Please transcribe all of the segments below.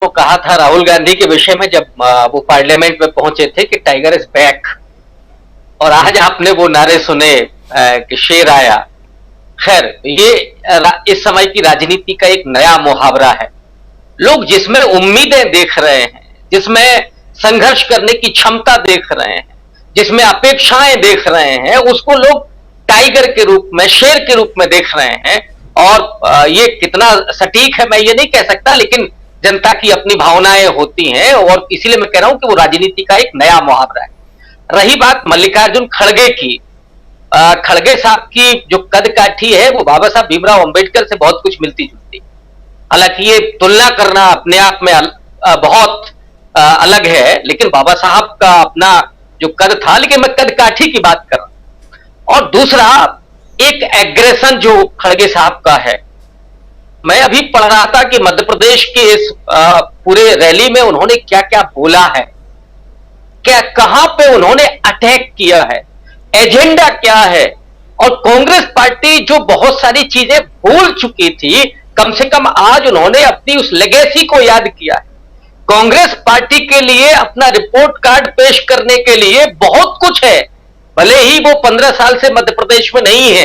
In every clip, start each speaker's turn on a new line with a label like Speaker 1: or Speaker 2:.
Speaker 1: को कहा था राहुल गांधी के विषय में जब वो पार्लियामेंट में पहुंचे थे कि टाइगर इज बैक, और आज आपने वो नारे सुने कि शेर आया। खैर, ये इस समय की राजनीति का एक नया मुहावरा है। लोग जिसमें उम्मीदें देख रहे हैं, जिसमें संघर्ष करने की क्षमता देख रहे हैं, जिसमें अपेक्षाएं देख रहे हैं, उसको लोग टाइगर के रूप में, शेर के रूप में देख रहे हैं। और ये कितना सटीक है मैं ये नहीं कह सकता, लेकिन जनता की अपनी भावनाएं होती हैं, और इसीलिए मैं कह रहा हूं कि वो राजनीति का एक नया मुहावरा है। रही बात मल्लिकार्जुन खड़गे की, खड़गे साहब की जो कद काठी है वो बाबा साहब भीमराव अंबेडकर से बहुत कुछ मिलती जुलती। हालांकि ये तुलना करना अपने आप में बहुत अलग है, लेकिन बाबा साहब का अपना जो कद था, लेकिन मैं कद काठी की बात कर रहा हूं। और दूसरा एक एग्रेशन जो खड़गे साहब का है, मैं अभी पढ़ रहा था कि मध्य प्रदेश के इस पूरे रैली में उन्होंने क्या क्या बोला है, क्या कहां पे उन्होंने अटैक किया है, एजेंडा क्या है। और कांग्रेस पार्टी जो बहुत सारी चीजें भूल चुकी थी, कम से कम आज उन्होंने अपनी उस लेगेसी को याद किया है। कांग्रेस पार्टी के लिए अपना रिपोर्ट कार्ड पेश करने के लिए बहुत कुछ है। भले ही वो 15 साल से मध्य प्रदेश में नहीं है,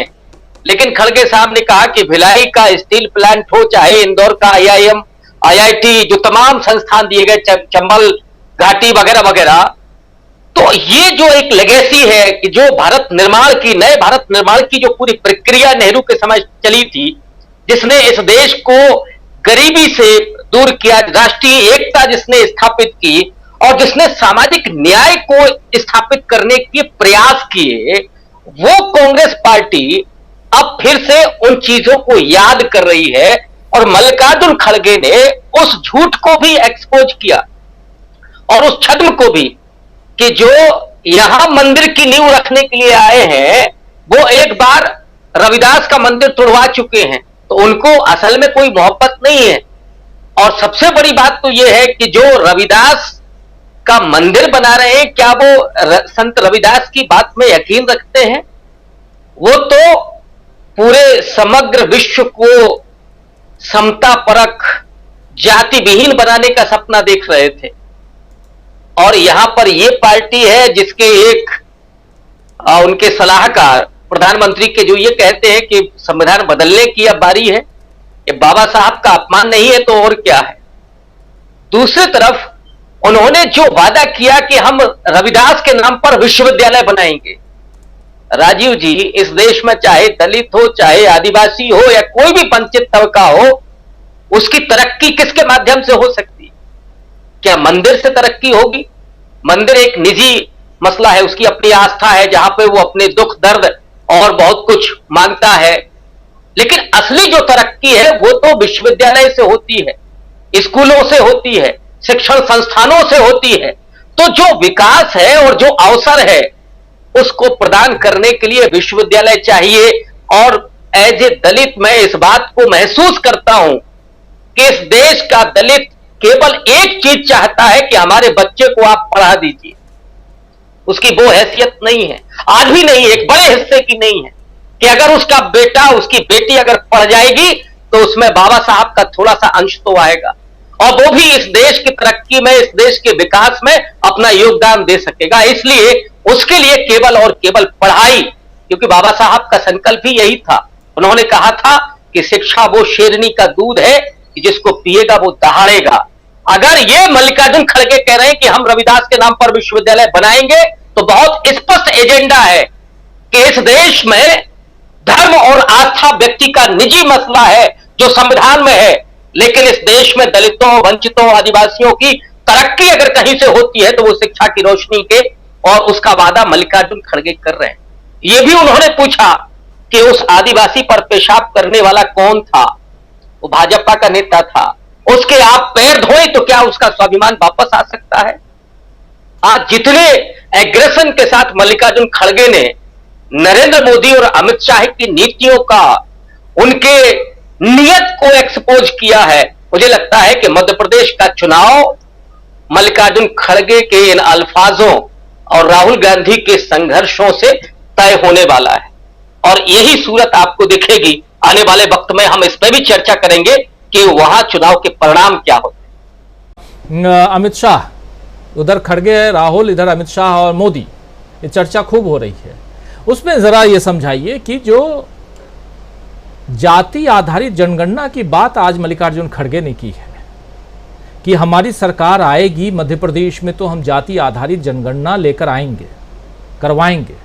Speaker 1: लेकिन खड़गे साहब ने कहा कि भिलाई का स्टील प्लांट हो, चाहे इंदौर का IIM, IIT, जो तमाम संस्थान दिए गए, चंबल घाटी वगैरह वगैरह, तो ये जो एक लेगेसी है कि जो भारत निर्माण की, नए भारत निर्माण की जो पूरी प्रक्रिया नेहरू के समय चली थी, जिसने इस देश को गरीबी से दूर किया, राष्ट्रीय एकता जिसने स्थापित की, और जिसने सामाजिक न्याय को स्थापित करने के प्रयास किए, वो कांग्रेस पार्टी अब फिर से उन चीजों को याद कर रही है। और मल्लिकार्जुन खड़गे ने उस झूठ को भी एक्सपोज किया, और उस छद्म को भी, कि जो यहां मंदिर की नींव रखने के लिए आए हैं, वो एक बार रविदास का मंदिर तुड़वा चुके हैं, तो उनको असल में कोई मोहब्बत नहीं है। और सबसे बड़ी बात तो यह है कि जो रविदास का मंदिर बना रहे हैं, क्या वो संत रविदास की बात में यकीन रखते हैं? वो तो पूरे समग्र विश्व को समता परख, जाति विहीन बनाने का सपना देख रहे थे। और यहां पर ये पार्टी है जिसके एक उनके सलाहकार प्रधानमंत्री के जो ये कहते हैं कि संविधान बदलने की अब बारी है, ये बाबा साहब का अपमान नहीं है तो और क्या है। दूसरी तरफ उन्होंने जो वादा किया कि हम रविदास के नाम पर विश्वविद्यालय बनाएंगे। राजीव जी, इस देश में चाहे दलित हो, चाहे आदिवासी हो, या कोई भी वंचित तबका हो, उसकी तरक्की किसके माध्यम से हो सकती है? क्या मंदिर से तरक्की होगी? मंदिर एक निजी मसला है, उसकी अपनी आस्था है, जहां पे वो अपने दुख दर्द और बहुत कुछ मांगता है। लेकिन असली जो तरक्की है वो तो विश्वविद्यालय से होती है, स्कूलों से होती है, शिक्षण संस्थानों से होती है। तो जो विकास है और जो अवसर है, उसको प्रदान करने के लिए विश्वविद्यालय चाहिए। और एज ए दलित मैं इस बात को महसूस करता हूं कि इस देश का दलित केवल एक चीज चाहता है कि हमारे बच्चे को आप पढ़ा दीजिए। उसकी वो हैसियत नहीं है, आज भी नहीं है, एक बड़े हिस्से की नहीं है, कि अगर उसका बेटा, उसकी बेटी अगर पढ़ जाएगी तो उसमें बाबा साहब का थोड़ा सा अंश तो आएगा, और वो भी इस देश की तरक्की में, इस देश के विकास में अपना योगदान दे सकेगा। इसलिए उसके लिए केवल और केवल पढ़ाई, क्योंकि बाबा साहब का संकल्प ही यही था। उन्होंने कहा था कि शिक्षा वो शेरनी का दूध है कि जिसको पिएगा वो दहाड़ेगा। अगर ये मल्लिकार्जुन खड़गे कह रहे हैं कि हम रविदास के नाम पर विश्वविद्यालय बनाएंगे, तो बहुत स्पष्ट एजेंडा है कि इस देश में धर्म और आस्था व्यक्ति का निजी मसला है जो संविधान में है, लेकिन इस देश में दलितों, वंचितों, आदिवासियों की तरक्की अगर कहीं से होती है तो वो शिक्षा की रोशनी के, और उसका वादा मल्लिकार्जुन खड़गे कर रहे हैं। ये भी उन्होंने पूछा कि उस आदिवासी पर पेशाब करने वाला कौन था? वो भाजपा का नेता था। उसके आप पैर धोए तो क्या उसका स्वाभिमान वापस आ सकता है? आज जितने एग्रेशन के साथ मल्लिकार्जुन खड़गे ने नरेंद्र मोदी और अमित शाह की नीतियों का, उनके नियत को एक्सपोज किया है, मुझे लगता है कि मध्य प्रदेश का चुनाव मल्लिकार्जुन खड़गे के इन अल्फाजों और राहुल गांधी के संघर्षों से तय होने वाला है। और यही सूरत आपको दिखेगी। आने वाले वक्त में हम इस पर भी चर्चा करेंगे कि वहां चुनाव के परिणाम क्या होते हैं।
Speaker 2: अमित शाह, उधर खड़गे राहुल, इधर अमित शाह और मोदी, ये चर्चा खूब हो रही है। उसमें जरा ये समझाइए कि जो जाति आधारित जनगणना की बात आज मल्लिकार्जुन खड़गे ने की है कि हमारी सरकार आएगी मध्य प्रदेश में तो हम जाति आधारित जनगणना लेकर आएंगे, करवाएंगे,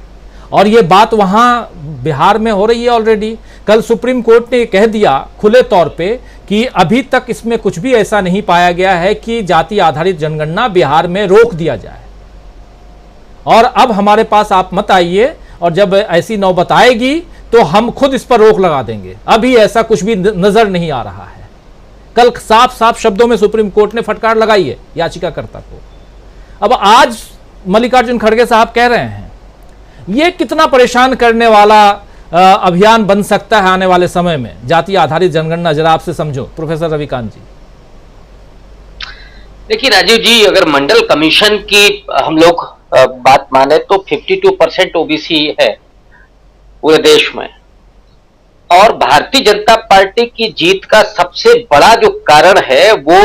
Speaker 2: और ये बात वहां बिहार में हो रही है ऑलरेडी। कल सुप्रीम कोर्ट ने कह दिया खुले तौर पे कि अभी तक इसमें कुछ भी ऐसा नहीं पाया गया है कि जाति आधारित जनगणना बिहार में रोक दिया जाए, और अब हमारे पास आप मत आइए, और जब ऐसी नौबत आएगी तो हम खुद इस पर रोक लगा देंगे। अभी ऐसा कुछ भी नजर नहीं आ रहा है। कल साफ साफ शब्दों में सुप्रीम कोर्ट ने फटकार लगाई है याचिकाकर्ता को। अब आज मल्लिकार्जुन खड़गे साहब कह रहे हैं, यह कितना परेशान करने वाला अभियान बन सकता है आने वाले समय में जाति आधारित जनगणना, जरा आपसे समझो प्रोफेसर रविकांत जी।
Speaker 1: देखिए राजीव जी, अगर मंडल कमीशन की हम लोग बात माने तो 52% ओबीसी है पूरे देश में, और भारतीय जनता पार्टी की जीत का सबसे बड़ा जो कारण है वो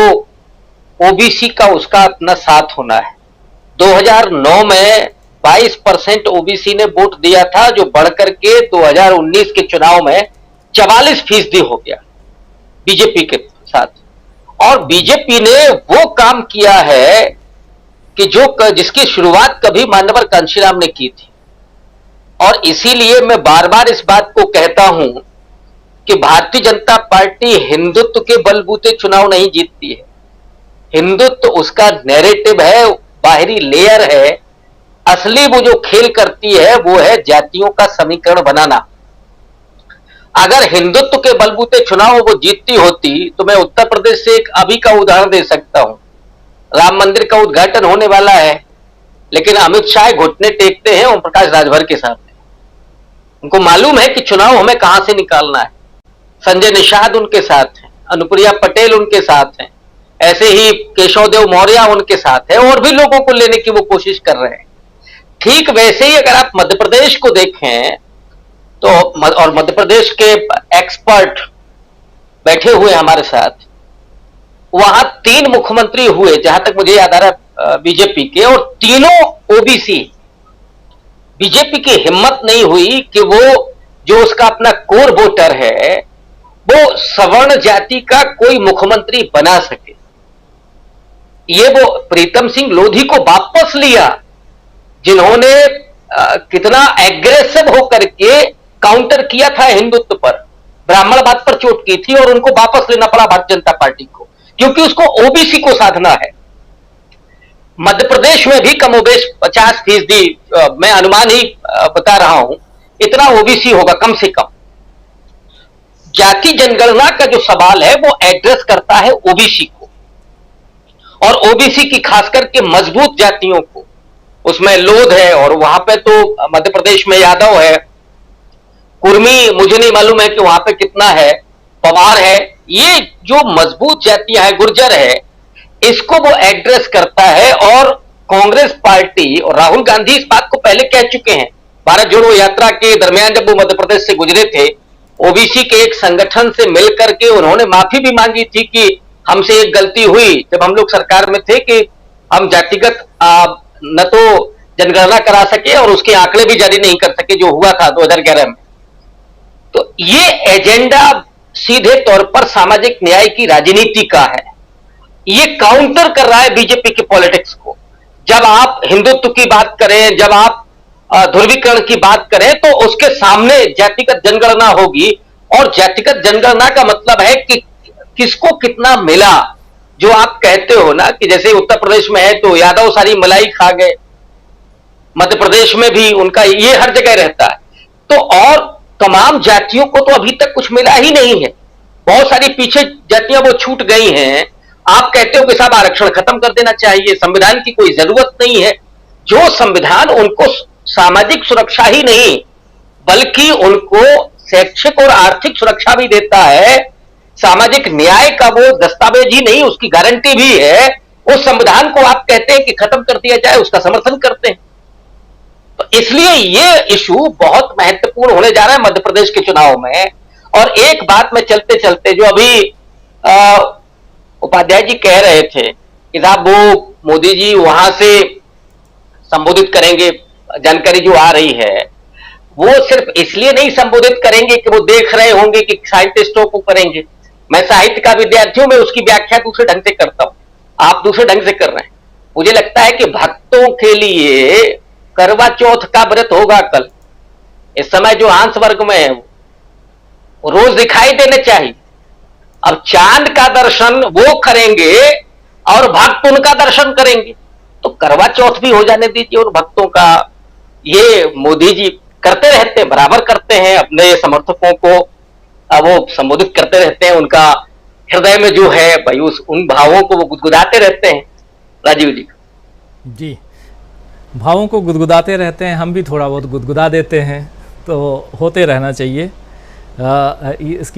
Speaker 1: ओबीसी का उसका अपना साथ होना है। 2009 में 22% ओबीसी ने वोट दिया था, जो बढ़कर के 2019 के चुनाव में 44% हो गया बीजेपी के साथ। और बीजेपी ने वो काम किया है कि जिसकी शुरुआत कभी मान्यवर कांशीराम ने की थी, और इसीलिए मैं बार बार इस बात को कहता हूं कि भारतीय जनता पार्टी हिंदुत्व के बलबूते चुनाव नहीं जीतती है। हिंदुत्व उसका नैरेटिव है, बाहरी लेयर है। असली वो जो खेल करती है वो है जातियों का समीकरण बनाना। अगर हिंदुत्व के बलबूते चुनाव वो जीतती होती तो मैं उत्तर प्रदेश से एक अभी का उदाहरण दे सकता हूं। राम मंदिर का उद्घाटन होने वाला है, लेकिन अमित शाह घुटने टेकते हैं ओम प्रकाश राजभर के सामने। उनको मालूम है कि चुनाव हमें कहां से निकालना है। संजय निषाद उनके साथ हैं, अनुप्रिया पटेल उनके साथ हैं, ऐसे ही केशव देव मौर्य उनके साथ है, और भी लोगों को लेने की वो कोशिश कर रहे हैं। ठीक वैसे ही अगर आप मध्य प्रदेश को देखें तो, और मध्य प्रदेश के एक्सपर्ट बैठे हुए हमारे साथ, वहां 3 मुख्यमंत्री हुए जहां तक मुझे याद आ रहा बीजेपी के, और तीनों ओबीसी। बीजेपी की हिम्मत नहीं हुई कि वो जो उसका अपना कोर वोटर है वो सवर्ण जाति का कोई मुख्यमंत्री बना सके। ये वो प्रीतम सिंह लोधी को वापस लिया, जिन्होंने कितना एग्रेसिव होकर के काउंटर किया था हिंदुत्व पर, ब्राह्मणवाद पर चोट की थी, और उनको वापस लेना पड़ा भारतीय जनता पार्टी को, क्योंकि उसको ओबीसी को साधना है। मध्य प्रदेश में भी कमोबेश 50%, मैं अनुमान ही बता रहा हूं, इतना ओबीसी होगा कम से कम। जाति जनगणना का जो सवाल है वो एड्रेस करता है ओबीसी को, और ओबीसी की खासकर के मजबूत जातियों को। उसमें लोध है, और वहां पे तो मध्य प्रदेश में यादव है, कुर्मी मुझे नहीं मालूम है कि वहां पे कितना है, पवार है। ये जो मजबूत जातियां है, गुर्जर है, इसको वो एड्रेस करता है। और कांग्रेस पार्टी और राहुल गांधी इस बात को पहले कह चुके हैं। भारत जोड़ो यात्रा के दरमियान जब वो मध्य प्रदेश से गुजरे थे, ओबीसी के एक संगठन से मिलकर के उन्होंने माफी भी मांगी थी कि हमसे एक गलती हुई जब हम लोग सरकार में थे कि हम जातिगत न तो जनगणना करा सके और उसके आंकड़े भी जारी नहीं कर सके, जो हुआ था 2011 में। तो ये एजेंडा सीधे तौर पर सामाजिक न्याय की राजनीति का है। ये काउंटर कर रहा है बीजेपी के पॉलिटिक्स को। जब आप हिंदुत्व की बात करें, जब आप ध्रुवीकरण की बात करें, तो उसके सामने जातिगत जनगणना होगी। और जातिगत जनगणना का मतलब है कि किसको कितना मिला। जो आप कहते हो ना कि जैसे उत्तर प्रदेश में है तो यादव सारी मलाई खा गए, मध्य प्रदेश में भी उनका ये हर जगह रहता है। तो और तमाम जातियों को तो अभी तक कुछ मिला ही नहीं है। बहुत सारी पीछे जातियां वो छूट गई हैं। आप कहते हो कि साहब आरक्षण खत्म कर देना चाहिए, संविधान की कोई जरूरत नहीं है। जो संविधान उनको सामाजिक सुरक्षा ही नहीं बल्कि उनको शैक्षिक और आर्थिक सुरक्षा भी देता है, सामाजिक न्याय का वो दस्तावेज ही नहीं उसकी गारंटी भी है, उस संविधान को आप कहते हैं कि खत्म कर दिया जाए, उसका समर्थन करते हैं। तो इसलिए ये इशू बहुत महत्वपूर्ण होने जा रहा है मध्य प्रदेश के चुनाव में। और एक बात में चलते चलते जो अभी उपाध्याय जी कह रहे थे कि साहब वो मोदी जी वहां से संबोधित करेंगे, जानकारी जो आ रही है वो सिर्फ इसलिए नहीं संबोधित करेंगे कि वो देख रहे होंगे कि साइंटिस्टों को करेंगे। मैं साहित्य का विद्यार्थी हूं, मैं उसकी व्याख्या दूसरे ढंग से करता हूं, आप दूसरे ढंग से कर रहे हैं। मुझे लगता है कि भक्तों के लिए करवा चौथ का व्रत होगा कल। इस समय जो हंस वर्ग में है वो रोज दिखाई देने चाहिए। अब चांद का दर्शन वो करेंगे और भक्त उनका दर्शन करेंगे, तो करवा चौथ भी हो जाने दीजिए। और भक्तों का ये मोदी जी करते रहते हैं, बराबर करते हैं, अपने समर्थकों को वो संबोधित करते रहते हैं। उनका हृदय में जो है भाई उन भावों को वो गुदगुदाते रहते हैं। राजीव जी
Speaker 2: जी, भावों को गुदगुदाते रहते हैं, हम भी थोड़ा बहुत गुदगुदा देते हैं, तो होते रहना चाहिए। इसकी